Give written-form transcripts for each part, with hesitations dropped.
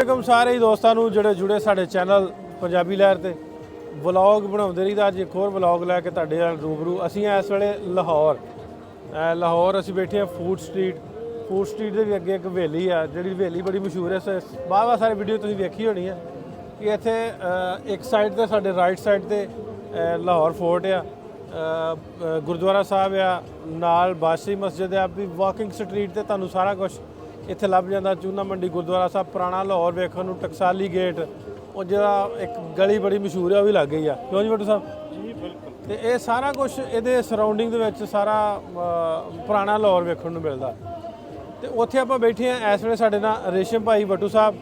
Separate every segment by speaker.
Speaker 1: ਵਾਲੇਕੁਮ ਸਾਰੇ ਦੋਸਤਾਂ ਨੂੰ ਜਿਹੜੇ ਜੁੜੇ ਸਾਡੇ ਚੈਨਲ ਪੰਜਾਬੀ ਲਹਿਰ ਤੇ ਵਲੌਗ ਬਣਾਉਂਦੇ ਰਹੀਦਾ। ਅੱਜ ਇੱਕ ਹੋਰ ਵਲੌਗ ਲੈ ਕੇ ਤੁਹਾਡੇ ਨਾਲ ਰੂਬਰੂ। ਅਸੀਂ ਇਸ ਵੇਲੇ ਲਾਹੌਰ ਅਸੀਂ ਬੈਠੇ ਹਾਂ ਫੂਡ ਸਟਰੀਟ ਦੇ ਵੀ ਅੱਗੇ ਇੱਕ ਹਵੇਲੀ ਆ, ਜਿਹੜੀ ਹਵੇਲੀ ਬੜੀ ਮਸ਼ਹੂਰ ਹੈ। ਬਾਵਾ ਸਾਰੇ ਵੀਡੀਓ ਤੁਸੀਂ ਵੇਖੀ ਹੋਣੀ ਹੈ ਕਿ ਇੱਥੇ ਇੱਕ ਸਾਈਡ ਤੇ ਸਾਡੇ ਰਾਈਟ ਸਾਈਡ ਤੇ ਲਾਹੌਰ ਫੋਰਟ ਆ, ਗੁਰਦੁਆਰਾ ਸਾਹਿਬ ਆ, ਨਾਲ ਬਾਦਸ਼ਾਹੀ ਮਸਜਿਦ ਆ। ਵੀ ਵਾਕਿੰਗ ਸਟਰੀਟ ਤੇ ਤੁਹਾਨੂੰ ਸਾਰਾ ਕੁਝ ਇੱਥੇ ਲੱਭ ਜਾਂਦਾ। ਚੂਨਾ ਮੰਡੀ, ਗੁਰਦੁਆਰਾ ਸਾਹਿਬ, ਪੁਰਾਣਾ ਲਾਹੌਰ ਵੇਖਣ ਨੂੰ, ਟਕਸਾਲੀ ਗੇਟ, ਉਹ ਜਿਹੜਾ ਇੱਕ ਗਲੀ ਬੜੀ ਮਸ਼ਹੂਰ ਹੈ ਉਹ ਵੀ ਲੱਗ ਗਈ ਆ। ਕਿਉਂ ਜੀ ਬੱਟੂ ਸਾਹਿਬ?
Speaker 2: ਜੀ ਬਿਲਕੁਲ।
Speaker 1: ਤੇ ਇਹ ਸਾਰਾ ਕੁਝ ਇਹਦੇ ਸਰਾਊਂਡਿੰਗ ਦੇ ਵਿੱਚ ਸਾਰਾ ਪੁਰਾਣਾ ਲਾਹੌਰ ਵੇਖਣ ਨੂੰ ਮਿਲਦਾ। ਤੇ ਉੱਥੇ ਆਪਾਂ ਬੈਠੇ ਹਾਂ ਇਸ ਵੇਲੇ। ਸਾਡੇ ਨਾਲ ਰੇਸ਼ਮ ਭਾਈ ਬੱਟੂ ਸਾਹਿਬ,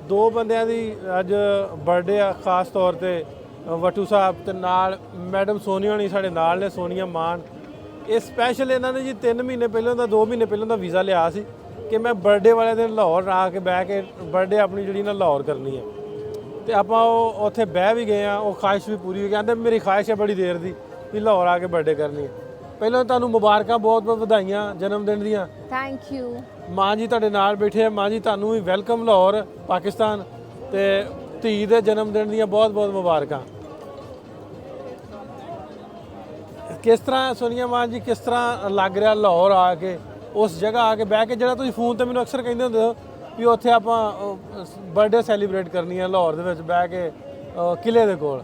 Speaker 1: ਦੋ ਬੰਦਿਆਂ ਦੀ ਅੱਜ ਬਰਥਡੇ ਆ ਖਾਸ ਤੌਰ ਤੇ। ਬੱਟੂ ਸਾਹਿਬ ਤੇ ਨਾਲ ਮੈਡਮ ਸੋਨੀਆ ਹੋਣੀ ਸਾਡੇ ਨਾਲ ਨੇ, ਸੋਨੀਆ ਮਾਨ। ਇਹ ਸਪੈਸ਼ਲ ਇਹਨਾਂ ਨੇ ਜੀ 3 ਮਹੀਨੇ ਪਹਿਲਾਂ ਦਾ 2 ਮਹੀਨੇ ਪਹਿਲਾਂ ਦਾ ਵੀਜ਼ਾ ਲਿਆ ਸੀ ਕਿ ਮੈਂ ਬਰਥਡੇ ਵਾਲੇ ਦਿਨ ਲਾਹੌਰ ਆ ਕੇ ਬਹਿ ਕੇ ਬਰਥਡੇ ਆਪਣੀ ਜਿਹੜੀ ਨਾ ਲਾਹੌਰ ਕਰਨੀ ਹੈ। ਤੇ ਆਪਾਂ ਉਹ ਉੱਥੇ ਬਹਿ ਵੀ ਗਏ ਆ। ਉਹ ਖਾਹਿਸ਼ ਵੀ ਪੂਰੀ ਹੋ ਗਈ। ਕਹਿੰਦੇ ਮੇਰੀ ਖਾਹਿਸ਼ ਹੈ ਬੜੀ ਦੇਰ ਦੀ ਵੀ ਲਾਹੌਰ ਆ ਕੇ ਬਰਥਡੇ ਕਰਨੀ ਹੈ। ਪਹਿਲਾਂ ਤੁਹਾਨੂੰ ਮੁਬਾਰਕਾਂ, ਬਹੁਤ ਬਹੁਤ ਵਧਾਈਆਂ ਜਨਮ ਦਿਨ ਦੀਆਂ।
Speaker 3: Thank you.
Speaker 1: ਮਾਂ ਜੀ ਤੁਹਾਡੇ ਨਾਲ ਬੈਠੇ ਆ। ਮਾਂ ਜੀ ਤੁਹਾਨੂੰ ਵੀ ਵੈਲਕਮ ਲਾਹੌਰ ਪਾਕਿਸਤਾਨ, ਤੇ ਧੀ ਦੇ ਜਨਮ ਦਿਨ ਦੀਆਂ ਬਹੁਤ ਬਹੁਤ ਮੁਬਾਰਕਾਂ। ਕਿਸ ਤਰ੍ਹਾਂ ਸੋਨੀਆ ਮਾਂ ਜੀ, ਕਿਸ ਤਰ੍ਹਾਂ ਲੱਗ ਰਿਹਾ ਲਾਹੌਰ ਆ ਕੇ, ਉਸ ਜਗ੍ਹਾ ਆ ਕੇ ਬਹਿ ਕੇ, ਜਿਹੜਾ ਤੁਸੀਂ ਫੋਨ ਤੇ ਮੈਨੂੰ ਅਕਸਰ ਕਹਿੰਦੇ ਹੁੰਦੇ ਹੋ ਵੀ ਉੱਥੇ ਆਪਾਂ ਬਰਥਡੇ ਸੈਲੀਬ੍ਰੇਟ ਕਰਨੀ ਹੈ ਲਾਹੌਰ ਦੇ ਵਿੱਚ ਬਹਿ ਕੇ ਕਿਲੇ ਦੇ ਕੋਲ?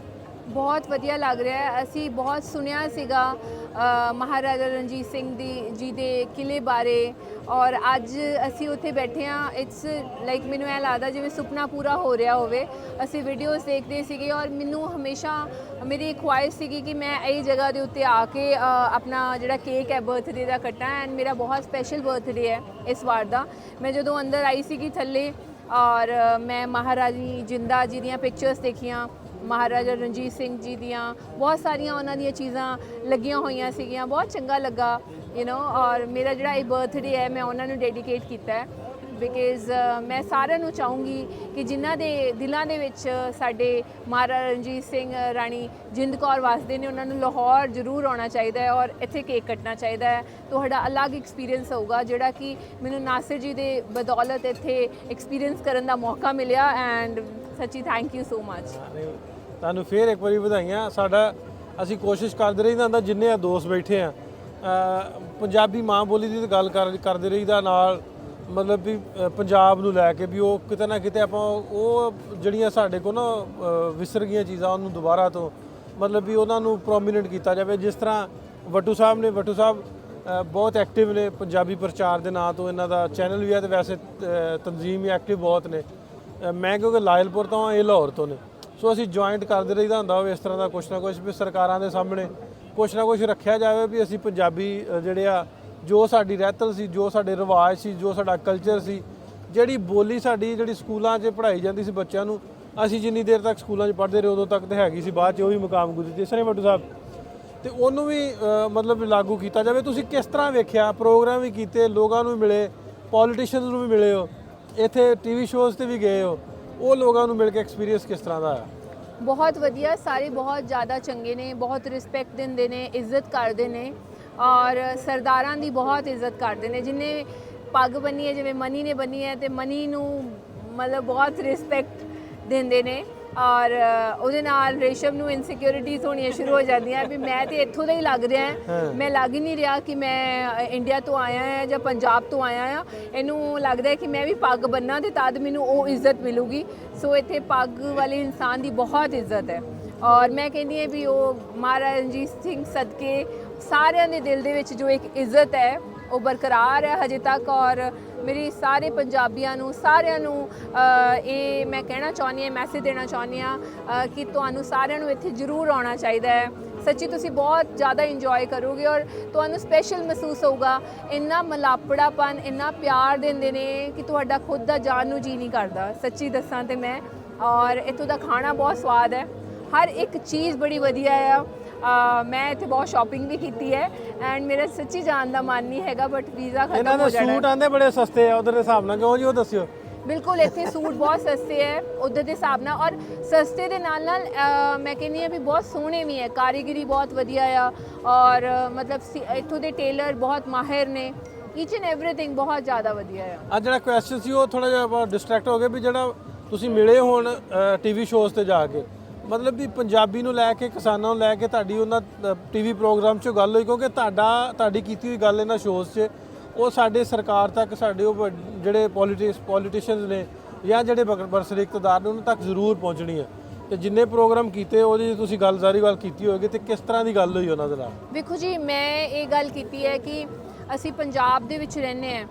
Speaker 3: ਬਹੁਤ ਵਧੀਆ ਲੱਗ ਰਿਹਾ ਹੈ। ਅਸੀਂ ਬਹੁਤ ਸੁਣਿਆ ਸੀਗਾ ਮਹਾਰਾਜਾ ਰਣਜੀਤ ਸਿੰਘ ਜੀ ਦੇ ਕਿਲੇ ਬਾਰੇ, ਔਰ ਅੱਜ ਅਸੀਂ ਉੱਥੇ ਬੈਠੇ ਹਾਂ। ਇਟਸ ਲਾਈਕ ਮੈਨੂੰ ਇਹ ਲੱਗਦਾ ਜਿਵੇਂ ਸੁਪਨਾ ਪੂਰਾ ਹੋ ਰਿਹਾ ਹੋਵੇ। ਅਸੀਂ ਵੀਡੀਓਜ਼ ਦੇਖਦੇ ਸੀਗੇ ਔਰ ਮੈਨੂੰ ਹਮੇਸ਼ਾ ਮੇਰੀ ਖੁਆਇਸ਼ ਸੀਗੀ ਕਿ ਮੈਂ ਇਹ ਜਗ੍ਹਾ ਦੇ ਉੱਤੇ ਆ ਕੇ ਆਪਣਾ ਜਿਹੜਾ ਕੇਕ ਹੈ ਬਰਥਡੇ ਦਾ ਕੱਟਾਂ। ਐਂਡ ਮੇਰਾ ਬਹੁਤ ਸਪੈਸ਼ਲ ਬਰਥਡੇ ਹੈ ਇਸ ਵਾਰ ਦਾ। ਮੈਂ ਜਦੋਂ ਅੰਦਰ ਆਈ ਸੀਗੀ ਥੱਲੇ ਔਰ ਮੈਂ ਮਹਾਰਾਣੀ ਜਿੰਦਾ ਜੀ ਦੀਆਂ ਪਿਕਚਰਸ ਦੇਖੀਆਂ, ਮਹਾਰਾਜਾ ਰਣਜੀਤ ਸਿੰਘ ਜੀ ਦੀਆਂ ਬਹੁਤ ਸਾਰੀਆਂ ਉਹਨਾਂ ਦੀਆਂ ਚੀਜ਼ਾਂ ਲੱਗੀਆਂ ਹੋਈਆਂ ਸੀਗੀਆਂ। ਬਹੁਤ ਚੰਗਾ ਲੱਗਾ ਔਰ ਮੇਰਾ ਜਿਹੜਾ ਇਹ ਬਰਥਡੇ ਹੈ ਮੈਂ ਉਹਨਾਂ ਨੂੰ ਡੈਡੀਕੇਟ ਕੀਤਾ ਹੈ ਬਿਕਾਜ਼ ਮੈਂ ਸਾਰਿਆਂ ਨੂੰ ਚਾਹੂੰਗੀ ਕਿ ਜਿਨ੍ਹਾਂ ਦੇ ਦਿਲਾਂ ਦੇ ਵਿੱਚ ਸਾਡੇ ਮਹਾਰਾਜਾ ਰਣਜੀਤ ਸਿੰਘ, ਰਾਣੀ ਜਿੰਦ ਕੌਰ ਵਸਦੇ ਨੇ, ਉਹਨਾਂ ਨੂੰ ਲਾਹੌਰ ਜ਼ਰੂਰ ਆਉਣਾ ਚਾਹੀਦਾ ਹੈ ਔਰ ਇੱਥੇ ਕੇਕ ਕੱਟਣਾ ਚਾਹੀਦਾ ਹੈ। ਤੁਹਾਡਾ ਅਲੱਗ ਐਕਸਪੀਰੀਅੰਸ ਹੋਊਗਾ ਜਿਹੜਾ ਕਿ ਮੈਨੂੰ ਨਾਸਿਰ ਜੀ ਦੇ ਬਦੌਲਤ ਇੱਥੇ ਐਕਸਪੀਰੀਅੰਸ ਕਰਨ ਦਾ ਮੌਕਾ ਮਿਲਿਆ। ਐਂਡ ਸੱਚੀ ਥੈਂਕ ਯੂ ਸੋ ਮਚ।
Speaker 1: ਤੁਹਾਨੂੰ ਫਿਰ ਇੱਕ ਵਾਰੀ ਵਧਾਈਆਂ। ਸਾਡਾ ਅਸੀਂ ਕੋਸ਼ਿਸ਼ ਕਰਦੇ ਰਹੀਦਾ ਹੁੰਦਾ, ਜਿੰਨੇ ਆ ਦੋਸਤ ਬੈਠੇ ਆ, ਪੰਜਾਬੀ ਮਾਂ ਬੋਲੀ ਦੀ ਗੱਲ ਕਰਦੇ ਰਹੀਦਾ ਨਾਲ, ਮਤਲਬ ਵੀ ਪੰਜਾਬ ਨੂੰ ਲੈ ਕੇ ਵੀ ਉਹ ਕਿਤੇ ਨਾ ਕਿਤੇ ਆਪਾਂ ਉਹ ਜਿਹੜੀਆਂ ਸਾਡੇ ਕੋਲ ਨਾ ਵਿਸਰ ਗਈਆਂ ਚੀਜ਼ਾਂ ਉਹਨੂੰ ਦੁਬਾਰਾ ਤੋਂ ਮਤਲਬ ਵੀ ਉਹਨਾਂ ਨੂੰ ਪ੍ਰੋਮੀਨੈਂਟ ਕੀਤਾ ਜਾਵੇ। ਜਿਸ ਤਰ੍ਹਾਂ ਬੱਟੂ ਸਾਹਿਬ ਬਹੁਤ ਐਕਟਿਵ ਨੇ ਪੰਜਾਬੀ ਪ੍ਰਚਾਰ ਦੇ ਨਾਂ ਤੋਂ। ਇਹਨਾਂ ਦਾ ਚੈਨਲ ਵੀ ਹੈ ਤੇ ਵੈਸੇ ਤਨਜ਼ੀਮ ਵੀ ਐਕਟਿਵ ਬਹੁਤ ਨੇ। ਮੈਂ ਕਿਉਂਕਿ ਲਾਇਲਪੁਰ ਤੋਂ ਹਾਂ, ਇਹ ਲਾਹੌਰ ਤੋਂ ਨੇ, ਸੋ ਅਸੀਂ ਜੁਆਇੰਟ ਕਰਦੇ ਰਹੀਦਾ ਹੁੰਦਾ ਹੋਵੇ ਇਸ ਤਰ੍ਹਾਂ ਦਾ ਕੁਛ ਨਾ ਕੁਛ, ਵੀ ਸਰਕਾਰਾਂ ਦੇ ਸਾਹਮਣੇ ਕੁਛ ਨਾ ਕੁਛ ਰੱਖਿਆ ਜਾਵੇ ਵੀ ਅਸੀਂ ਪੰਜਾਬੀ ਜਿਹੜੇ ਆ, ਜੋ ਸਾਡੀ ਰਹਿਤਲ ਸੀ, ਜੋ ਸਾਡੇ ਰਿਵਾਜ ਸੀ, ਜੋ ਸਾਡਾ ਕਲਚਰ ਸੀ, ਜਿਹੜੀ ਬੋਲੀ ਸਾਡੀ ਜਿਹੜੀ ਸਕੂਲਾਂ 'ਚ ਪੜ੍ਹਾਈ ਜਾਂਦੀ ਸੀ ਬੱਚਿਆਂ ਨੂੰ, ਅਸੀਂ ਜਿੰਨੀ ਦੇਰ ਤੱਕ ਸਕੂਲਾਂ 'ਚ ਪੜ੍ਹਦੇ ਰਹੇ ਉਦੋਂ ਤੱਕ ਤਾਂ ਹੈਗੀ ਸੀ, ਬਾਅਦ 'ਚ ਉਹ ਵੀ ਮੁਕਾਮ ਗੁਜ਼ਰੀ। ਇਸ ਨੇ ਬੱਟੂ ਸਾਹਿਬ ਤੇ ਉਹਨੂੰ ਵੀ ਮਤਲਬ ਲਾਗੂ ਕੀਤਾ ਜਾਵੇ। ਤੁਸੀਂ ਕਿਸ ਤਰ੍ਹਾਂ ਵੇਖਿਆ? ਪ੍ਰੋਗਰਾਮ ਵੀ ਕੀਤੇ, ਲੋਕਾਂ ਨੂੰ ਵੀ ਮਿਲੇ, ਪੋਲੀਟੀਸ਼ੀਅਨਸ ਨੂੰ ਵੀ ਮਿਲੇ ਹੋ, ਇੱਥੇ ਟੀਵੀ ਸ਼ੋਜ਼ ਤੇ ਵੀ ਗਏ ਹੋ, ਉਹ ਲੋਕਾਂ ਨੂੰ ਮਿਲ ਕੇ ਐਕਸਪੀਰੀਅੰਸ ਕਿਸ ਤਰ੍ਹਾਂ ਦਾ ਹੈ?
Speaker 3: ਬਹੁਤ ਵਧੀਆ। ਸਾਰੇ ਬਹੁਤ ਜ਼ਿਆਦਾ ਚੰਗੇ ਨੇ, ਬਹੁਤ ਰਿਸਪੈਕਟ ਦਿੰਦੇ ਨੇ, ਇੱਜ਼ਤ ਕਰਦੇ ਨੇ ਔਰ ਸਰਦਾਰਾਂ ਦੀ ਬਹੁਤ ਇੱਜ਼ਤ ਕਰਦੇ ਨੇ। ਜਿਹਨੇ ਪੱਗ ਬੰਨੀ ਹੈ, ਜਿਵੇਂ ਮਨੀ ਨੇ ਬੰਨੀ ਹੈ, ਤੇ ਮਨੀ ਨੂੰ ਮਤਲਬ ਬਹੁਤ ਰਿਸਪੈਕਟ ਦਿੰਦੇ ਨੇ। ਔਰ ਉਹਦੇ ਨਾਲ ਰੇਸ਼ਮ ਨੂੰ ਇਨਸਿਕਿਉਰਿਟੀਜ਼ ਹੋਣੀਆਂ ਸ਼ੁਰੂ ਹੋ ਜਾਂਦੀਆਂ ਵੀ ਮੈਂ ਤੇ ਇੱਥੋਂ ਦਾ ਹੀ ਲੱਗ ਰਿਹਾ, ਮੈਂ ਲੱਗ ਹੀ ਨਹੀਂ ਰਿਹਾ ਕਿ ਮੈਂ ਇੰਡੀਆ ਤੋਂ ਆਇਆ ਹਾਂ ਜਾਂ ਪੰਜਾਬ ਤੋਂ ਆਇਆ ਹਾਂ। ਇਹਨੂੰ ਲੱਗਦਾ ਕਿ ਮੈਂ ਵੀ ਪੱਗ ਬੰਨਾਂ ਤੇ ਤਦ ਮੈਨੂੰ ਉਹ ਇੱਜ਼ਤ ਮਿਲੂਗੀ। ਸੋ ਇੱਥੇ ਪੱਗ ਵਾਲੇ ਇਨਸਾਨ ਦੀ ਬਹੁਤ ਇੱਜ਼ਤ ਹੈ ਔਰ ਮੈਂ ਕਹਿੰਦੀ ਹਾਂ ਵੀ ਉਹ ਮਹਾਰਾਜਾ ਰਣਜੀਤ ਸਿੰਘ ਸਦਕੇ ਸਾਰਿਆਂ ਦੇ ਦਿਲ ਦੇ ਵਿੱਚ ਜੋ ਇੱਕ ਇੱਜ਼ਤ ਹੈ ਉਹ ਬਰਕਰਾਰ ਹੈ ਹਜੇ ਤੱਕ। ਔਰ ਮੇਰੀ ਸਾਰੇ ਪੰਜਾਬੀਆਂ ਨੂੰ, ਸਾਰਿਆਂ ਨੂੰ ਇਹ ਮੈਂ ਕਹਿਣਾ ਚਾਹੁੰਦੀ ਹਾਂ, ਮੈਸੇਜ ਦੇਣਾ ਚਾਹੁੰਦੀ ਹਾਂ ਕਿ ਤੁਹਾਨੂੰ ਸਾਰਿਆਂ ਨੂੰ ਇੱਥੇ ਜ਼ਰੂਰ ਆਉਣਾ ਚਾਹੀਦਾ ਹੈ। ਸੱਚੀ ਤੁਸੀਂ ਬਹੁਤ ਜ਼ਿਆਦਾ ਇੰਜੋਏ ਕਰੋਗੇ ਔਰ ਤੁਹਾਨੂੰ ਸਪੈਸ਼ਲ ਮਹਿਸੂਸ ਹੋਊਗਾ। ਇੰਨਾ ਮਲਾਪੜਾਪਨ, ਇੰਨਾ ਪਿਆਰ ਦਿੰਦੇ ਨੇ ਕਿ ਤੁਹਾਡਾ ਖੁਦ ਦਾ ਜਾਣ ਨੂੰ ਜੀ ਨਹੀਂ ਕਰਦਾ, ਸੱਚੀ ਦੱਸਾਂ ਤੇ ਮੈਂ। ਔਰ ਇੱਥੋਂ ਦਾ ਖਾਣਾ ਬਹੁਤ ਸਵਾਦ ਹੈ, ਹਰ ਇੱਕ ਚੀਜ਼ ਬੜੀ ਵਧੀਆ ਆ। ਮੈਂ ਇੱਥੇ ਬਹੁਤ ਸ਼ਾਪਿੰਗ ਵੀ ਕੀਤੀ ਹੈ ਐਂਡ ਮੇਰਾ ਸੱਚੀ ਜਾਣ ਦਾ ਮਨ ਨਹੀਂ ਹੈਗਾ, ਬਟ ਵੀਜ਼ਾ ਖਤਮ ਹੋ ਜਾਣਾ।
Speaker 1: ਇਹਨਾਂ ਦੇ ਸੂਟ ਆਂਦੇ ਬੜੇ ਸਸਤੇ ਆ ਉਧਰ ਦੇ ਹਿਸਾਬ ਨਾਲ, ਕਿਉਂ ਜੀ? ਉਹ ਦੱਸਿਓ।
Speaker 3: ਬਿਲਕੁਲ ਇੱਥੇ ਸੂਟ ਬਹੁਤ ਸਸਤੇ ਹੈ ਉੱਧਰ ਦੇ ਹਿਸਾਬ ਨਾਲ, ਔਰ ਸਸਤੇ ਦੇ ਨਾਲ ਨਾਲ ਮੈਂ ਕਹਿੰਦੀ ਹਾਂ ਵੀ ਬਹੁਤ ਸੋਹਣੇ ਵੀ ਹੈ, ਕਾਰੀਗਰੀ ਬਹੁਤ ਵਧੀਆ ਆ ਔਰ ਮਤਲਬ ਇੱਥੋਂ ਦੇ ਟੇਲਰ ਬਹੁਤ ਮਾਹਿਰ ਨੇ। ਈਚ ਐਂਡ ਐਵਰੀਥਿੰਗ ਬਹੁਤ ਜ਼ਿਆਦਾ ਵਧੀਆ ਆ।
Speaker 1: ਅੱਜ ਜਿਹੜਾ ਕੁਐਸਚਨ ਸੀ ਉਹ ਥੋੜਾ ਜਿਹਾ ਆਪਾਂ ਡਿਸਟਰੈਕਟ ਹੋ ਗਏ ਵੀ ਜਿਹੜਾ ਤੁਸੀਂ ਮਿਲੇ ਹੋਣ ਟੀਵੀ ਸ਼ੋਜ਼ ਤੇ ਜਾ ਕੇ, ਮਤਲਬ ਵੀ ਪੰਜਾਬੀ ਨੂੰ ਲੈ ਕੇ, ਕਿਸਾਨਾਂ ਨੂੰ ਲੈ ਕੇ ਤੁਹਾਡੀ ਉਹਨਾਂ ਟੀਵੀ ਪ੍ਰੋਗਰਾਮ 'ਚੋਂ ਗੱਲ ਹੋਈ, ਕਿਉਂਕਿ ਤੁਹਾਡੀ ਕੀਤੀ ਹੋਈ ਗੱਲ ਇਹਨਾਂ ਸ਼ੋਜ਼ 'ਚ ਉਹ ਸਾਡੇ ਸਰਕਾਰ ਤੱਕ, ਸਾਡੇ ਉਹ ਜਿਹੜੇ ਪੋਲੀਟੀਸ਼ੀਅਨਸ ਨੇ ਜਾਂ ਜਿਹੜੇ ਬਰਸਰੀ ਇਕਤਦਾਰ ਨੇ ਉਹਨਾਂ ਤੱਕ ਜ਼ਰੂਰ ਪਹੁੰਚਣੀ ਹੈ। ਤੇ ਜਿੰਨੇ ਪ੍ਰੋਗਰਾਮ ਕੀਤੇ ਉਹਦੀ ਤੁਸੀਂ ਗੱਲ ਜ਼ਾਰੀਵਾਲ ਕੀਤੀ ਹੋਏਗੀ, ਤੇ ਕਿਸ ਤਰ੍ਹਾਂ ਦੀ ਗੱਲ ਹੋਈ ਉਹਨਾਂ ਦੇ ਨਾਲ?
Speaker 3: ਵੇਖੋ ਜੀ, ਮੈਂ ਇਹ ਗੱਲ ਕੀਤੀ ਹੈ ਕਿ ਅਸੀਂ ਪੰਜਾਬ ਦੇ ਵਿੱਚ ਰਹਿੰਦੇ ਹਾਂ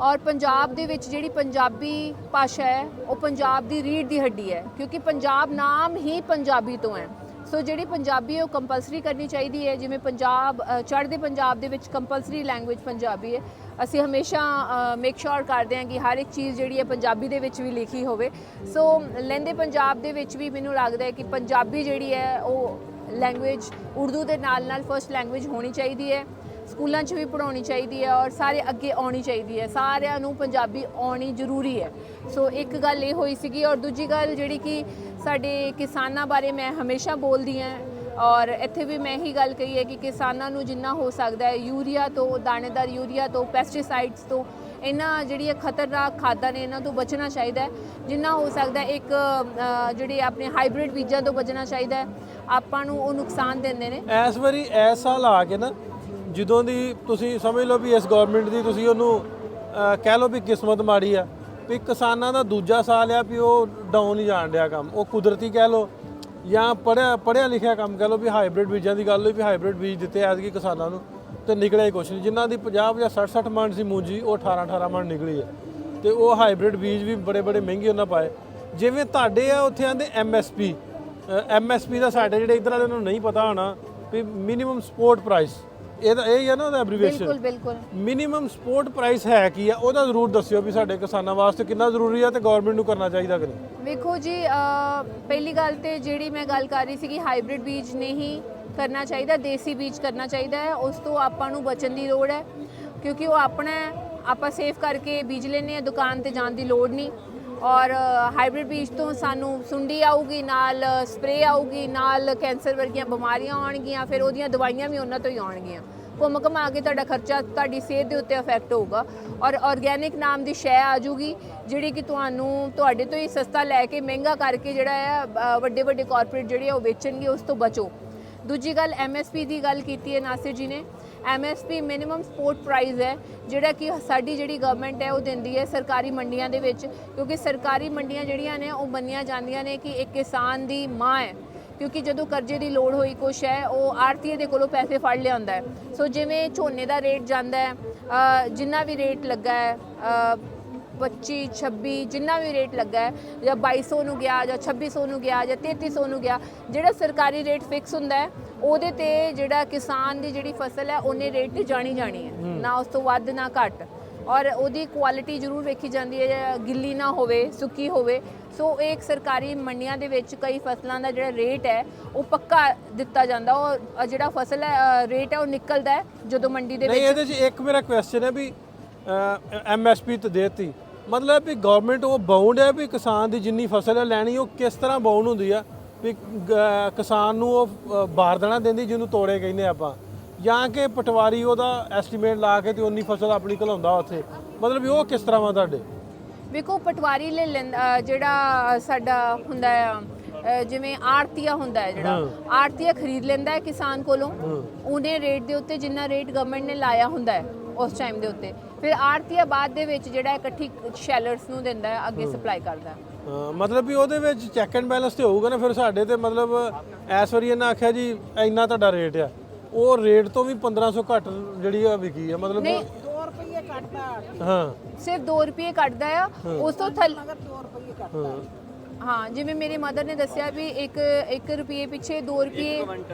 Speaker 3: ਔਰ ਪੰਜਾਬ ਦੇ ਵਿੱਚ ਜਿਹੜੀ ਪੰਜਾਬੀ ਭਾਸ਼ਾ ਹੈ ਉਹ ਪੰਜਾਬ ਦੀ ਰੀੜ੍ਹ ਦੀ ਹੱਡੀ ਹੈ, ਕਿਉਂਕਿ ਪੰਜਾਬ ਨਾਮ ਹੀ ਪੰਜਾਬੀ ਤੋਂ ਹੈ। ਸੋ ਜਿਹੜੀ ਪੰਜਾਬੀ ਹੈ ਉਹ ਕੰਪਲਸਰੀ ਕਰਨੀ ਚਾਹੀਦੀ ਹੈ। ਜਿਵੇਂ ਚੜ੍ਹਦੇ ਪੰਜਾਬ ਦੇ ਵਿੱਚ ਕੰਪਲਸਰੀ ਲੈਂਗੁਏਜ ਪੰਜਾਬੀ ਹੈ। ਅਸੀਂ ਹਮੇਸ਼ਾ ਮੇਕ ਸ਼ੋਰ ਕਰਦੇ ਹਾਂ ਕਿ ਹਰ ਇੱਕ ਚੀਜ਼ ਜਿਹੜੀ ਹੈ ਪੰਜਾਬੀ ਦੇ ਵਿੱਚ ਵੀ ਲਿਖੀ ਹੋਵੇ। ਸੋ ਲਹਿੰਦੇ ਪੰਜਾਬ ਦੇ ਵਿੱਚ ਵੀ ਮੈਨੂੰ ਲੱਗਦਾ ਹੈ ਕਿ ਪੰਜਾਬੀ ਜਿਹੜੀ ਹੈ ਉਹ ਲੈਂਗੁਏਜ ਉਰਦੂ ਦੇ ਨਾਲ ਨਾਲ ਫਸਟ ਲੈਂਗੁਏਜ ਹੋਣੀ ਚਾਹੀਦੀ ਹੈ। ਸਕੂਲਾਂ 'ਚ ਵੀ ਪੜ੍ਹਾਉਣੀ ਚਾਹੀਦੀ ਹੈ ਔਰ ਸਾਰੇ ਅੱਗੇ ਆਉਣੀ ਚਾਹੀਦੀ ਹੈ। ਸਾਰਿਆਂ ਨੂੰ ਪੰਜਾਬੀ ਆਉਣੀ ਜ਼ਰੂਰੀ ਹੈ। ਸੋ ਇੱਕ ਗੱਲ ਇਹ ਹੋਈ ਸੀਗੀ। ਔਰ ਦੂਜੀ ਗੱਲ ਜਿਹੜੀ ਕਿ ਸਾਡੇ ਕਿਸਾਨਾਂ ਬਾਰੇ ਮੈਂ ਹਮੇਸ਼ਾ ਬੋਲਦੀ ਹਾਂ ਔਰ ਇੱਥੇ ਵੀ ਮੈਂ ਹੀ ਗੱਲ ਕਹੀ ਹੈ ਕਿ ਕਿਸਾਨਾਂ ਨੂੰ ਜਿੰਨਾ ਹੋ ਸਕਦਾ ਹੈ ਯੂਰੀਆ ਤੋਂ, ਦਾਣੇਦਾਰ ਯੂਰੀਆ ਤੋਂ, ਪੈਸਟੀਸਾਈਡਸ ਤੋਂ, ਇਹਨਾਂ ਜਿਹੜੀਆਂ ਖਤਰਨਾਕ ਖਾਦਾਂ ਨੇ ਇਹਨਾਂ ਤੋਂ ਬਚਣਾ ਚਾਹੀਦਾ ਹੈ। ਜਿੰਨਾ ਹੋ ਸਕਦਾ ਇੱਕ ਜਿਹੜੇ ਆਪਣੇ ਹਾਈਬ੍ਰਿਡ ਬੀਜਾਂ ਤੋਂ ਬਚਣਾ ਚਾਹੀਦਾ ਹੈ। ਆਪਾਂ ਨੂੰ ਉਹ ਨੁਕਸਾਨ ਦਿੰਦੇ ਨੇ।
Speaker 1: ਇਸ ਵਾਰੀ ਇਸ ਸਾਲ ਆ ਕੇ ਨਾ, ਜਦੋਂ ਦੀ ਤੁਸੀਂ ਸਮਝ ਲਓ ਵੀ ਇਸ ਗਵਰਨਮੈਂਟ ਦੀ, ਤੁਸੀਂ ਉਹਨੂੰ ਕਹਿ ਲਓ ਵੀ ਕਿਸਮਤ ਮਾੜੀ ਆ ਵੀ ਕਿਸਾਨਾਂ ਦਾ ਦੂਜਾ ਸਾਲ ਆ ਵੀ ਉਹ ਡਾਊਨ ਹੀ ਜਾਣ ਡਿਆ ਕੰਮ। ਉਹ ਕੁਦਰਤੀ ਕਹਿ ਲਓ ਜਾਂ ਪੜ੍ਹਿਆ ਲਿਖਿਆ ਕੰਮ ਕਹਿ ਲਓ ਵੀ ਹਾਈਬ੍ਰਿਡ ਬੀਜਾਂ ਦੀ ਗੱਲ ਹੋਈ ਵੀ ਹਾਈਬ੍ਰਿਡ ਬੀਜ ਦਿੱਤੇ ਐਤਕੀ ਕਿਸਾਨਾਂ ਨੂੰ ਤੇ ਨਿਕਲਿਆ ਹੀ ਕੁਛ ਨਹੀਂ। ਜਿਨ੍ਹਾਂ ਦੀ 50 ਜਾਂ 60 ਮਣ ਸੀ ਮੂੰਜੀ, ਉਹ 18 ਮਣ ਨਿਕਲੀ ਹੈ। ਤੇ ਉਹ ਹਾਈਬ੍ਰਿਡ ਬੀਜ ਵੀ ਬੜੇ ਮਹਿੰਗੇ ਉਹਨਾਂ ਪਾਏ। ਜਿਵੇਂ ਤੁਹਾਡੇ ਆ ਉੱਥੇ ਆਂਦੇ MSP ਦਾ ਸਾਡੇ ਜਿਹੜੇ ਇੱਧਰ ਵਾਲਿਆਂ ਨੂੰ ਨਹੀਂ ਪਤਾ ਹੋਣਾ ਵੀ ਮਿਨੀਮਮ ਸਪੋਰਟ ਪ੍ਰਾਈਸ, ਇਹ ਹੀ ਹੈ ਨਾ ਉਹਦਾ ਐਬਰੀਵੇਸ਼ਨ।
Speaker 3: ਬਿਲਕੁਲ
Speaker 1: ਮਿਨੀਮਮ ਸਪੋਰਟ ਪ੍ਰਾਈਸ ਹੈ ਕੀ ਆ, ਉਹਦਾ ਜ਼ਰੂਰ ਦੱਸਿਓ ਵੀ ਸਾਡੇ ਕਿਸਾਨਾਂ ਵਾਸਤੇ ਕਿੰਨਾ ਜ਼ਰੂਰੀ ਆ ਤੇ ਗਵਰਨਮੈਂਟ ਨੂੰ ਕਰਨਾ ਚਾਹੀਦਾ ਕਿ ਨਹੀਂ।
Speaker 3: ਵੇਖੋ ਜੀ, ਪਹਿਲੀ ਗੱਲ ਤੇ ਜਿਹੜੀ ਮੈਂ ਗੱਲ ਕਰ ਰਹੀ ਸੀ ਕਿ ਹਾਈਬ੍ਰਿਡ ਬੀਜ ਨਹੀਂ ਕਰਨਾ ਚਾਹੀਦਾ, ਦੇਸੀ ਬੀਜ ਕਰਨਾ ਚਾਹੀਦਾ ਹੈ। ਉਸ ਤੋਂ ਆਪਾਂ ਨੂੰ ਬਚਣ ਦੀ ਲੋੜ ਹੈ, ਕਿਉਂਕਿ ਉਹ ਆਪਣਾ ਆਪਾਂ ਸੇਫ ਕਰਕੇ ਬੀਜ ਲੈਂਦੇ ਹਾਂ, ਦੁਕਾਨ ਤੇ ਜਾਣ ਦੀ ਲੋੜ ਨਹੀਂ। ਔਰ ਹਾਈਬ੍ਰਿਡ ਬੀਜ ਤੋਂ ਸਾਨੂੰ ਸੁੰਡੀ ਆਊਗੀ, ਨਾਲ ਸਪਰੇਅ ਆਊਗੀ, ਨਾਲ ਕੈਂਸਰ ਵਰਗੀਆਂ ਬਿਮਾਰੀਆਂ ਆਉਣਗੀਆਂ, ਫਿਰ ਉਹਦੀਆਂ ਦਵਾਈਆਂ ਵੀ ਉਹਨਾਂ ਤੋਂ ਹੀ ਆਉਣਗੀਆਂ। ਘੁੰਮ ਘੁਮਾ ਕੇ ਤੁਹਾਡਾ ਖਰਚਾ, ਤੁਹਾਡੀ ਸਿਹਤ ਦੇ ਉੱਤੇ ਇਫੈਕਟ ਹੋਊਗਾ। ਔਰ ਆਰਗੈਨਿਕ ਨਾਮ ਦੀ ਸ਼ੈ ਆ ਜੂਗੀ ਜਿਹੜੀ ਕਿ ਤੁਹਾਡੇ ਤੋਂ ਹੀ ਸਸਤਾ ਲੈ ਕੇ ਮਹਿੰਗਾ ਕਰਕੇ ਜਿਹੜਾ ਹੈ ਵੱਡੇ ਕਾਰਪੋਰੇਟ ਜਿਹੜੇ ਆ ਉਹ ਵੇਚਣਗੇ। ਉਸ ਤੋਂ ਬਚੋ। ਦੂਜੀ ਗੱਲ, MSP ਦੀ ਗੱਲ ਕੀਤੀ ਹੈ ਨਾਸਿਰ ਜੀ ਨੇ। MSP ਮਿਨੀਮਮ ਸਪੋਰਟ ਪ੍ਰਾਈਸ ਹੈ, ਜਿਹੜਾ ਕਿ ਸਾਡੀ ਜਿਹੜੀ ਗਵਰਨਮੈਂਟ ਹੈ ਉਹ ਦਿੰਦੀ ਹੈ ਸਰਕਾਰੀ ਮੰਡੀਆਂ ਦੇ ਵਿੱਚ, ਕਿਉਂਕਿ ਸਰਕਾਰੀ ਮੰਡੀਆਂ ਜਿਹੜੀਆਂ ਨੇ ਉਹ ਮੰਨੀਆਂ ਜਾਂਦੀਆਂ ਨੇ ਕਿ ਇੱਕ ਕਿਸਾਨ ਦੀ ਮਾਂ ਹੈ। ਕਿਉਂਕਿ ਜਦੋਂ ਕਰਜ਼ੇ ਦੀ ਲੋੜ ਹੋਈ ਕੁਛ ਹੈ, ਉਹ ਆੜਤੀਏ ਦੇ ਕੋਲੋਂ ਪੈਸੇ ਫੜ ਲਿਆਉਂਦਾ ਹੈ। ਸੋ ਜਿਵੇਂ ਝੋਨੇ ਦਾ ਰੇਟ ਜਾਂਦਾ ਹੈ, ਜਿੰਨਾ ਵੀ ਰੇਟ ਲੱਗਾ ਹੈ 25, 26 ਜਿੰਨਾ ਵੀ ਰੇਟ ਲੱਗਾ ਹੈ, ਜਾਂ 2200 ਨੂੰ ਗਿਆ, ਜਾਂ 2600 ਨੂੰ ਗਿਆ, ਜਾਂ 3300 ਨੂੰ ਗਿਆ, ਜਿਹੜਾ ਸਰਕਾਰੀ ਰੇਟ ਫਿਕਸ ਹੁੰਦਾ ਹੈ ਉਹਦੇ ਤੇ ਜਿਹੜਾ ਕਿਸਾਨ ਦੀ ਜਿਹੜੀ ਫਸਲ ਹੈ ਉਹਨੇ ਰੇਟ ਤੇ ਜਾਣੀ ਹੈ, ਨਾ ਉਸ ਤੋਂ ਵੱਧ ਨਾ ਘੱਟ। ਔਰ ਉਹਦੀ ਕੁਆਲਿਟੀ ਜ਼ਰੂਰ ਵੇਖੀ ਜਾਂਦੀ ਹੈ, ਗਿੱਲੀ ਨਾ ਹੋਵੇ, ਸੁੱਕੀ ਹੋਵੇ। ਸੋ ਇੱਕ ਸਰਕਾਰੀ ਮੰਡੀਆਂ ਦੇ ਵਿੱਚ ਕਈ ਫਸਲਾਂ ਦਾ ਜਿਹੜਾ ਰੇਟ ਹੈ ਉਹ ਪੱਕਾ ਦਿੱਤਾ ਜਾਂਦਾ। ਉਹ ਜਿਹੜਾ ਫਸਲ ਹੈ ਰੇਟ ਹੈ ਉਹ ਨਿਕਲਦਾ ਹੈ ਜਦੋਂ ਮੰਡੀ ਦੇ ਵਿੱਚ।
Speaker 1: ਨਹੀਂ, ਇਹਦੇ 'ਚ ਇੱਕ ਮੇਰਾ ਕੁਐਸਚਨ ਹੈ ਵੀ MSP ਤੇ ਦੇਤੀ, ਮਤਲਬ ਵੀ ਗਵਰਨਮੈਂਟ ਉਹ ਬਾਉਂਡ ਹੈ ਵੀ ਕਿਸਾਨ ਦੀ ਜਿੰਨੀ ਫਸਲ ਹੈ ਲੈਣੀ, ਉਹ ਕਿਸ ਤਰ੍ਹਾਂ ਬਾਉਂਡ ਹੁੰਦੀ ਆ ਵੀ ਕਿਸਾਨ ਨੂੰ ਉਹ ਬਾਰਦਾਨਾ ਦਿੰਦੀ ਜਿਹਨੂੰ ਤੋੜੇ ਕਹਿੰਦੇ ਆਪਾਂ, ਜਾਂ ਕਿ ਪਟਵਾਰੀ ਉਹਦਾ ਐਸਟੀਮੇਟ ਲਾ ਕੇ ਤੇ ਉਨੀ ਫਸਲ ਆਪਣੀ ਘਲਾਉਂਦਾ ਉੱਥੇ, ਮਤਲਬ ਵੀ ਉਹ ਕਿਸ ਤਰ੍ਹਾਂ ਵਾ ਤੁਹਾਡੇ?
Speaker 3: ਵੇਖੋ, ਪਟਵਾਰੀ ਲੈ ਲੈਂਦਾ ਜਿਹੜਾ ਸਾਡਾ ਹੁੰਦਾ ਹੈ, ਜਿਵੇਂ ਆੜਤੀਆ ਹੁੰਦਾ ਹੈ, ਜਿਹੜਾ ਆੜਤੀਆ ਖਰੀਦ ਲੈਂਦਾ ਹੈ ਕਿਸਾਨ ਕੋਲੋਂ ਉਹਨੇ ਰੇਟ ਦੇ ਉੱਤੇ, ਜਿੰਨਾ ਰੇਟ ਗਵਰਨਮੈਂਟ ਨੇ ਲਾਇਆ ਹੁੰਦਾ ਹੈ ਉਸ ਟਾਈਮ ਦੇ ਉੱਤੇ। ਫਿਰ ਆੜਤੀਆ ਬਾਅਦ ਦੇ ਵਿੱਚ ਜਿਹੜਾ ਇਕੱਠੀ ਸ਼ੈਲਰਸ ਨੂੰ ਦਿੰਦਾ ਹੈ, ਅੱਗੇ ਸਪਲਾਈ ਕਰਦਾ ਹੈ।
Speaker 1: ਮਤਲਬ ਵੀ ਉਹਦੇ ਵਿੱਚ ਚੈੱਕ ਐਂਡ ਬੈਲੈਂਸ ਤੇ ਹੋਊਗਾ ਨਾ। ਫਿਰ ਸਾਡੇ ਤੇ ਮਤਲਬ ਇਸ ਵਾਰੀ ਇਹਨਾਂ ਆਖਿਆ ਜੀ ਇੰਨਾ ਤੁਹਾਡਾ ਰੇਟ ਆ, ਉਹ ਰੇਟ ਤੋਂ ਵੀ 1500 ਘੱਟ ਜਿਹੜੀ ਆ ਵਿਕੀ ਆ, ਮਤਲਬ
Speaker 2: 2 ਰੁਪਏ ਕੱਟਦਾ।
Speaker 3: ਹਾਂ, ਸਿਰਫ 2 ਰੁਪਏ ਕੱਟਦਾ ਆ। ਉਸ ਤੋਂ ਥੱਲੇ
Speaker 2: 2 ਰੁਪਏ ਕੱਟਦਾ।
Speaker 3: ਹਾਂ, ਜਿਵੇਂ ਮੇਰੇ ਮਦਰ ਨੇ ਦੱਸਿਆ ਵੀ 1 ਰੁਪਏ ਪਿੱਛੇ 2 ਰੁਪਏ,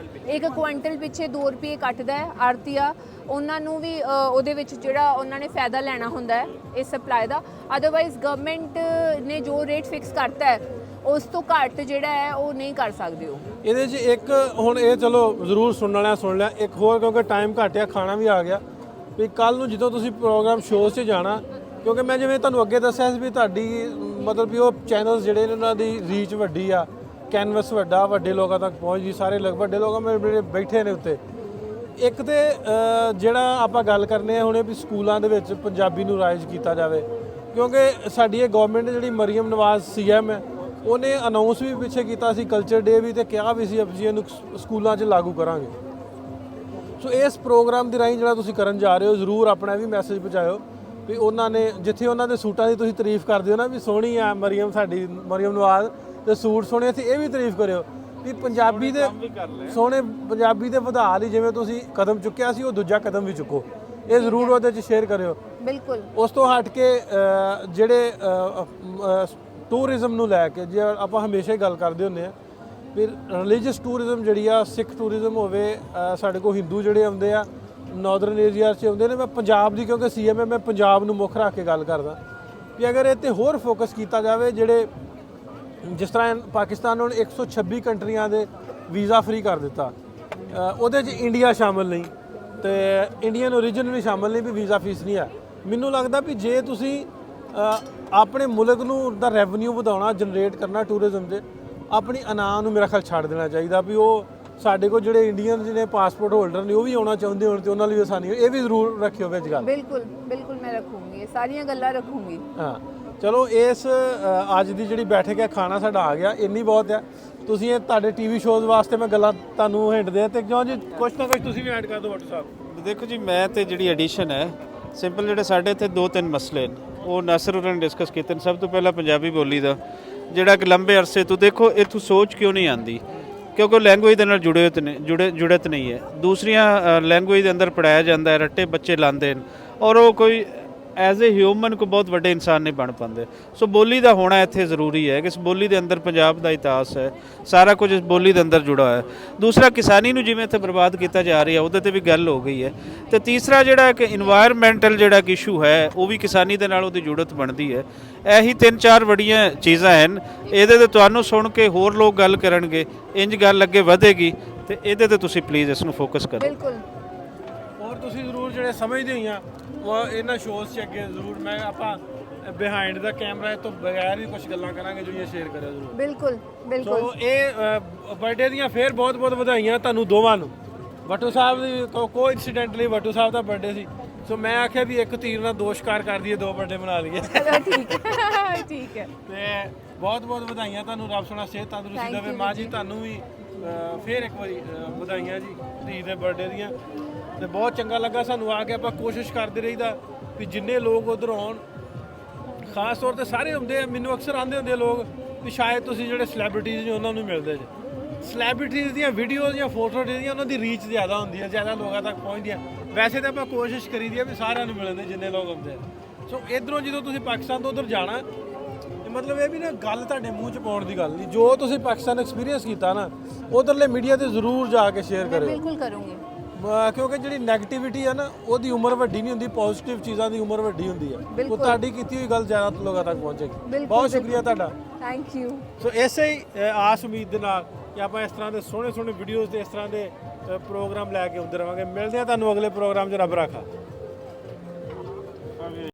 Speaker 3: 1 ਕੁਇੰਟਲ ਪਿੱਛੇ 2 ਰੁਪਏ ਕੱਟਦਾ ਹੈ ਆੜਤੀਆ। ਉਹਨਾਂ ਨੂੰ ਵੀ ਉਹਦੇ ਵਿੱਚ ਜਿਹੜਾ ਉਹਨਾਂ ਨੇ ਫਾਇਦਾ ਲੈਣਾ ਹੁੰਦਾ ਹੈ ਇਸ ਸਪਲਾਈ ਦਾ। ਅਦਰਵਾਈਜ਼ ਗਵਰਨਮੈਂਟ ਨੇ ਜੋ ਰੇਟ ਫਿਕਸ ਕਰਤਾ ਹੈ ਉਸ ਤੋਂ ਘੱਟ ਜਿਹੜਾ ਹੈ ਉਹ ਨਹੀਂ ਕਰ ਸਕਦੇ ਉਹ।
Speaker 1: ਇਹਦੇ 'ਚ ਇੱਕ ਹੁਣ ਇਹ ਚਲੋ ਜ਼ਰੂਰ ਸੁਣਨ ਵਾਲਿਆਂ ਸੁਣ ਲਿਆ, ਇੱਕ ਹੋਰ ਕਿਉਂਕਿ ਟਾਈਮ ਘੱਟ ਆ, ਖਾਣਾ ਵੀ ਆ ਗਿਆ, ਵੀ ਕੱਲ ਨੂੰ ਜਦੋਂ ਤੁਸੀਂ ਪ੍ਰੋਗਰਾਮ ਸ਼ੋਅ 'ਚ ਜਾਣਾ, ਕਿਉਂਕਿ ਮੈਂ ਜਿਵੇਂ ਤੁਹਾਨੂੰ ਅੱਗੇ ਦੱਸਿਆ ਸੀ ਵੀ ਤੁਹਾਡੀ ਮਤਲਬ ਵੀ ਉਹ ਚੈਨਲਸ ਜਿਹੜੇ ਨੇ ਉਹਨਾਂ ਦੀ ਰੀਚ ਵੱਡੀ ਆ, ਕੈਨਵਸ ਵੱਡਾ, ਵੱਡੇ ਲੋਕਾਂ ਤੱਕ ਪਹੁੰਚਦੀ, ਸਾਰੇ ਵੱਡੇ ਲੋਕ ਮੇਰੇ ਬੈਠੇ ਨੇ ਉੱਤੇ। ਇੱਕ ਤੇ ਜਿਹੜਾ ਆਪਾਂ ਗੱਲ ਕਰਨੇ ਆ ਹੁਣੇ ਵੀ ਸਕੂਲਾਂ ਦੇ ਵਿੱਚ ਪੰਜਾਬੀ ਨੂੰ ਰਾਈਜ਼ ਕੀਤਾ ਜਾਵੇ, ਕਿਉਂਕਿ ਸਾਡੀ ਇਹ ਗਵਰਨਮੈਂਟ ਜਿਹੜੀ ਮਰੀਮ ਨਵਾਜ਼ ਸੀਐਮ ਹੈ, ਉਹਨੇ ਅਨਾਉਂਸ ਵੀ ਪਿੱਛੇ ਕੀਤਾ ਸੀ ਕਲਚਰ ਡੇ ਵੀ, ਤੇ ਕਿਹਾ ਵੀ ਸੀ ਅਸੀਂ ਇਹਨੂੰ ਸਕੂਲਾਂ 'ਚ ਲਾਗੂ ਕਰਾਂਗੇ। ਸੋ ਇਸ ਪ੍ਰੋਗਰਾਮ ਦੇ ਰਾਹੀਂ ਜਿਹੜਾ ਤੁਸੀਂ ਕਰਨ ਜਾ ਰਹੇ ਹੋ, ਜ਼ਰੂਰ ਆਪਣਾ ਵੀ ਮੈਸੇਜ ਪਹੁੰਚਾਇਓ ਵੀ ਉਹਨਾਂ ਨੇ ਜਿੱਥੇ ਉਹਨਾਂ ਦੇ ਸੂਟਾਂ ਦੀ ਤੁਸੀਂ ਤਾਰੀਫ ਕਰਦੇ ਹੋ ਨਾ ਵੀ ਸੋਹਣੀ ਆ ਮਰੀਮ, ਸਾਡੀ ਮਰੀਮ ਨਵਾਜ਼, ਤੇ ਸੂਟ ਸੋਹਣੇ ਸੀ, ਇਹ ਵੀ ਤਾਰੀਫ ਕਰਿਓ ਵੀ ਪੰਜਾਬੀ ਦੇ ਸੋਹਣੇ ਪੰਜਾਬੀ ਦੇ ਵਧਾ ਲਈ ਜਿਵੇਂ ਤੁਸੀਂ ਕਦਮ ਚੁੱਕਿਆ ਸੀ, ਉਹ ਦੂਜਾ ਕਦਮ ਵੀ ਚੁੱਕੋ। ਇਹ ਜ਼ਰੂਰ ਉਹਦੇ 'ਚ ਸ਼ੇਅਰ ਕਰਿਓ।
Speaker 3: ਬਿਲਕੁਲ।
Speaker 1: ਉਸ ਤੋਂ ਹਟ ਕੇ ਜਿਹੜੇ ਟੂਰਿਜ਼ਮ ਨੂੰ ਲੈ ਕੇ ਜੇ ਆਪਾਂ ਹਮੇਸ਼ਾ ਹੀ ਗੱਲ ਕਰਦੇ ਹੁੰਦੇ ਆ ਵੀ ਰਿਲੀਜੀਅਸ ਟੂਰਿਜ਼ਮ ਜਿਹੜੀ ਆ, ਸਿੱਖ ਟੂਰਿਜ਼ਮ ਹੋਵੇ, ਸਾਡੇ ਕੋਲ ਹਿੰਦੂ ਜਿਹੜੇ ਆਉਂਦੇ ਆ ਨਾਰਦਰਨ ਏਰੀਆ 'ਚ ਆਉਂਦੇ ਨੇ। ਮੈਂ ਪੰਜਾਬ ਦੀ ਕਿਉਂਕਿ ਸੀਐਮ ਹੈ, ਮੈਂ ਪੰਜਾਬ ਨੂੰ ਮੁੱਖ ਰੱਖ ਕੇ ਗੱਲ ਕਰਦਾ ਵੀ ਅਗਰ ਇਹ 'ਤੇ ਹੋਰ ਫੋਕਸ ਕੀਤਾ ਜਾਵੇ, ਜਿਹੜੇ ਜਿਸ ਤਰ੍ਹਾਂ ਪਾਕਿਸਤਾਨ ਨੂੰ 126 ਕੰਟਰੀਆਂ ਦੇ ਵੀਜ਼ਾ ਫ੍ਰੀ ਕਰ ਦਿੱਤਾ, ਉਹਦੇ 'ਚ ਇੰਡੀਆ ਸ਼ਾਮਲ ਨਹੀਂ ਤੇ ਇੰਡੀਅਨ ਓਰੀਜਨ ਵੀ ਸ਼ਾਮਲ ਨਹੀਂ, ਵੀ ਵੀਜ਼ਾ ਫੀਸ ਨਹੀਂ ਹੈ। ਮੈਨੂੰ ਲੱਗਦਾ ਵੀ ਜੇ ਤੁਸੀਂ ਆਪਣੇ ਮੁਲਕ ਨੂੰ ਦਾ ਰੈਵਨਿਊ ਵਧਾਉਣਾ, ਜਨਰੇਟ ਕਰਨਾ ਟੂਰਿਜ਼ਮ ਦੇ, ਆਪਣੀ ਅਨਾਮ ਨੂੰ ਮੇਰਾ ਖਿਆਲ ਛੱਡ ਦੇਣਾ ਚਾਹੀਦਾ ਵੀ ਉਹ ਸਾਡੇ ਕੋਲ ਜਿਹੜੇ ਇੰਡੀਅਨ ਨੇ ਪਾਸਪੋਰਟ ਹੋਲਡਰ ਨੇ ਉਹ ਵੀ ਆਉਣਾ ਚਾਹੁੰਦੇ ਹੋਣ ਤੇ ਉਹਨਾਂ ਲਈ ਆਸਾਨੀ ਹੋਵੇ। ਇਹ ਵੀ ਜ਼ਰੂਰ ਰੱਖਿਓ ਵਿੱਚ ਗੱਲ।
Speaker 3: ਬਿਲਕੁਲ ਬਿਲਕੁਲ ਮੈਂ ਰੱਖੂੰਗੀ, ਇਹ ਸਾਰੀਆਂ ਗੱਲਾਂ ਰੱਖੂੰਗੀ।
Speaker 1: ਹਾਂ ਚਲੋ, ਇਸ ਅੱਜ ਦੀ ਜਿਹੜੀ ਬੈਠਕ ਹੈ, ਖਾਣਾ ਸਾਡਾ ਆ ਗਿਆ, ਇੰਨੀ ਬਹੁਤ ਹੈ। ਤੁਸੀਂ ਇਹ ਤੁਹਾਡੇ ਟੀਵੀ ਸ਼ੋਜ਼ ਵਾਸਤੇ ਮੈਂ ਗੱਲਾਂ ਤੁਹਾਨੂੰ ਹਿੰਟ ਦੇ ਤੇ ਕਿਉਂ ਜੀ ਕੁਛ ਨਾ ਕੁਛ ਤੁਸੀਂ ਵੀ ਐਡ ਕਰ ਦਿਓ ਵੱਟੂ ਸਾਹਿਬ।
Speaker 4: ਦੇਖੋ ਜੀ, ਮੈਂ ਤੇ ਜਿਹੜੀ ਐਡੀਸ਼ਨ ਹੈ ਸਿੰਪਲ, ਜਿਹੜੇ ਸਾਡੇ ਇੱਥੇ 2-3 ਮਸਲੇ ਨੇ ਉਹ ਨਾਸਰ ਹੋਰਾਂ ਨੇ ਡਿਸਕਸ ਕੀਤੇ ਨੇ। ਸਭ ਤੋਂ ਪਹਿਲਾਂ ਪੰਜਾਬੀ ਬੋਲੀ ਦਾ ਜਿਹੜਾ ਕਿ ਲੰਬੇ ਅਰਸੇ ਤੋਂ ਦੇਖੋ ਇੱਥੋਂ ਸੋਚ ਕਿਉਂ ਨਹੀਂ ਆਉਂਦੀ, ਕਿਉਂਕਿ ਉਹ ਲੈਂਗੁਏਜ ਦੇ ਨਾਲ ਜੁੜਤ ਨਹੀਂ ਹੈ। ਦੂਸਰੀਆਂ ਲੈਂਗੁਏਜ ਦੇ ਅੰਦਰ ਪੜਾਇਆ ਜਾਂਦਾ ਹੈ, ਰੱਟੇ ਬੱਚੇ ਲਾਉਂਦੇ ਨੇ ਔਰ ਉਹ ਕੋਈ ਐਜ਼ ਏ ਹਿਊਮਨ ਕੋਈ ਬਹੁਤ ਵੱਡੇ ਇਨਸਾਨ ਨਹੀਂ ਬਣ ਪਾਉਂਦੇ। ਸੋ ਬੋਲੀ ਦਾ ਹੋਣਾ ਇੱਥੇ ਜ਼ਰੂਰੀ ਹੈ ਕਿ ਇਸ ਬੋਲੀ ਦੇ ਅੰਦਰ ਪੰਜਾਬ ਦਾ ਇਤਿਹਾਸ ਹੈ, ਸਾਰਾ ਕੁਝ ਇਸ ਬੋਲੀ ਦੇ ਅੰਦਰ ਜੁੜਾ ਹੈ। ਦੂਸਰਾ, ਕਿਸਾਨੀ ਨੂੰ ਜਿਵੇਂ ਇੱਥੇ ਬਰਬਾਦ ਕੀਤਾ ਜਾ ਰਿਹਾ ਉਹਦੇ ਤੇ ਵੀ ਗੱਲ ਹੋ ਗਈ ਹੈ। ਤੇ ਤੀਸਰਾ ਜਿਹੜਾ ਕਿ ਇਨਵਾਇਰਮੈਂਟਲ ਜਿਹੜਾ ਇਸ਼ੂ ਹੈ, ਉਹ ਵੀ ਕਿਸਾਨੀ ਦੇ ਨਾਲ ਉਹਦੀ ਜੁੜਤ ਬਣਦੀ ਹੈ। ਇਹੀ 3-4 ਵੱਡੀਆਂ ਚੀਜ਼ਾਂ ਹਨ। ਇਹਦੇ ਤੇ ਤੁਹਾਨੂੰ ਸੁਣ ਕੇ ਹੋਰ ਲੋਕ ਗੱਲ ਕਰਨਗੇ, ਇੰਜ ਗੱਲ ਅੱਗੇ ਵਧੇਗੀ, ਤੇ ਇਹਦੇ ਤੇ ਤੁਸੀਂ ਪਲੀਜ਼ ਇਸ ਨੂੰ ਫੋਕਸ ਕਰੋ।
Speaker 3: ਬਿਲਕੁਲ।
Speaker 1: ਔਰ ਤੁਸੀਂ ਜ਼ਰੂਰ ਜਿਹੜੇ ਸਮਝਦੇ ਹੋਈਆਂ ਉਹ ਇਹਨਾਂ ਸ਼ੋਅਸ 'ਚ ਅੱਗੇ ਜ਼ਰੂਰ ਮੈਂ ਆਪਾਂ ਬਿਹਾਈਂਡ ਦਾ ਕੈਮਰਾ ਤੋਂ ਬਗੈਰ ਵੀ ਕੁਝ ਗੱਲਾਂ ਕਰਾਂਗੇ ਜੋ ਇਹ ਸ਼ੇਅਰ ਕਰਿਓ ਜ਼ਰੂਰ।
Speaker 3: ਬਿਲਕੁਲ ਬਿਲਕੁਲ।
Speaker 1: ਸੋ ਇਹ ਬਰਥਡੇ ਦੀਆਂ ਫੇਰ ਬਹੁਤ ਬਹੁਤ ਵਧਾਈਆਂ ਤੁਹਾਨੂੰ ਦੋਵਾਂ ਨੂੰ। ਵੱਟੂ ਸਾਹਿਬ ਦੀ ਕੋਇਨਸੀਡੈਂਟਲੀ ਵੱਟੂ ਸਾਹਿਬ ਦਾ ਬਰਥਡੇ ਸੀ, ਸੋ ਮੈਂ ਆਖਿਆ ਵੀ ਇੱਕ ਤੀਰ ਨਾਲ ਦੋ ਸ਼ਿਕਾਰ ਕਰ ਦਈਏ, 2 ਬਰਥਡੇ ਮਨਾ ਲਈਏ।
Speaker 3: ਚਲੋ ਠੀਕ ਹੈ ਠੀਕ ਹੈ।
Speaker 1: ਤੇ ਬਹੁਤ ਬਹੁਤ ਵਧਾਈਆਂ ਤੁਹਾਨੂੰ, ਰੱਬ ਸੋਹਣਾ ਸਿਹਤ ਤੰਦਰੁਸਤੀ ਦੇਵੇ। ਮਾਂ ਜੀ ਤੁਹਾਨੂੰ ਵੀ ਫੇਰ ਇੱਕ ਵਾਰੀ ਵਧਾਈਆਂ ਜੀ ਧੀ ਦੇ ਬਰਥਡੇ ਦੀਆਂ। ਤੇ ਬਹੁਤ ਚੰਗਾ ਲੱਗਾ ਸਾਨੂੰ ਆ ਕੇ। ਆਪਾਂ ਕੋਸ਼ਿਸ਼ ਕਰਦੇ ਰਹੀਦਾ ਵੀ ਜਿੰਨੇ ਲੋਕ ਉਧਰ ਆਉਣ, ਖਾਸ ਤੌਰ ਤੇ ਸਾਰੇ ਹੁੰਦੇ ਆ, ਮੈਨੂੰ ਅਕਸਰ ਆਉਂਦੇ ਹੁੰਦੇ ਲੋਕ ਵੀ ਸ਼ਾਇਦ ਤੁਸੀਂ ਜਿਹੜੇ ਸੈਲੀਬ੍ਰਿਟੀਜ਼ ਨੇ ਉਹਨਾਂ ਨੂੰ ਮਿਲਦੇ ਜੇ। ਸੈਲੀਬ੍ਰਿਟੀਜ਼ ਦੀਆਂ ਵੀਡੀਓਜ਼ ਜਾਂ ਫੋਟੋ ਜਿਹੜੀਆਂ ਉਹਨਾਂ ਦੀ ਰੀਚ ਜ਼ਿਆਦਾ ਹੁੰਦੀ ਹੈ, ਜ਼ਿਆਦਾ ਲੋਕਾਂ ਤੱਕ ਪਹੁੰਚਦੀਆਂ। ਵੈਸੇ ਤਾਂ ਆਪਾਂ ਕੋਸ਼ਿਸ਼ ਕਰੀਦੀ ਆ ਵੀ ਸਾਰਿਆਂ ਨੂੰ ਮਿਲਣ ਦੀ ਜਿੰਨੇ ਲੋਕ ਹੁੰਦੇ ਆ। ਸੋ ਇਧਰੋਂ ਜਦੋਂ ਤੁਸੀਂ ਪਾਕਿਸਤਾਨ ਤੋਂ ਉਧਰ ਜਾਣਾ, ਮਤਲਬ ਇਹ ਵੀ ਨਾ ਗੱਲ ਤੁਹਾਡੇ ਮੂੰਹ 'ਚ ਪਾਉਣ ਦੀ ਗੱਲ ਨਹੀਂ। ਜੋ ਤੁਸੀਂ ਪਾਕਿਸਤਾਨ ਐਕਸਪੀਰੀਅੰਸ ਕੀਤਾ ਨਾ, ਉਧਰਲੇ ਮੀਡੀਆ ਤੇ ਜ਼ਰੂਰ ਜਾ ਕੇ ਸ਼ੇਅਰ ਕਰਿਓ।
Speaker 3: ਬਿਲਕੁਲ ਕਰੂੰਗੀ।
Speaker 1: ਕਿਉਂਕਿ ਜਿਹੜੀ ਨੈਗੇਟਿਵਿਟੀ ਹੈ ਨਾ, ਉਹਦੀ ਉਮਰ ਵੱਡੀ ਨਹੀਂ ਹੁੰਦੀ, ਪੋਜ਼ਿਟਿਵ ਚੀਜ਼ਾਂ ਦੀ ਉਮਰ ਵੱਡੀ ਹੁੰਦੀ ਹੈ। ਉਹ ਤੁਹਾਡੀ ਕੀਤੀ ਹੋਈ ਗੱਲ ਜ਼ਿਆਦਾ ਲੋਕਾਂ ਤੱਕ ਪਹੁੰਚੇਗੀ। ਬਹੁਤ ਸ਼ੁਕਰੀਆ ਤੁਹਾਡਾ,
Speaker 3: ਥੈਂਕ ਯੂ।
Speaker 1: ਸੋ ਇਸੇ ਹੀ ਆਸ ਉਮੀਦ ਦੇ ਨਾਲ ਕਿ ਆਪਾਂ ਇਸ ਤਰ੍ਹਾਂ ਦੇ ਸੋਹਣੇ ਸੋਹਣੇ ਵੀਡੀਓਜ਼ ਤੇ ਇਸ ਤਰ੍ਹਾਂ ਦੇ ਪ੍ਰੋਗਰਾਮ ਲੈ ਕੇ ਆਉਂਦੇ ਰਹਾਂਗੇ। ਮਿਲਦੇ ਹਾਂ ਤੁਹਾਨੂੰ ਅਗਲੇ ਪ੍ਰੋਗਰਾਮ 'ਚ। ਰੱਬ ਰਾਖਾ।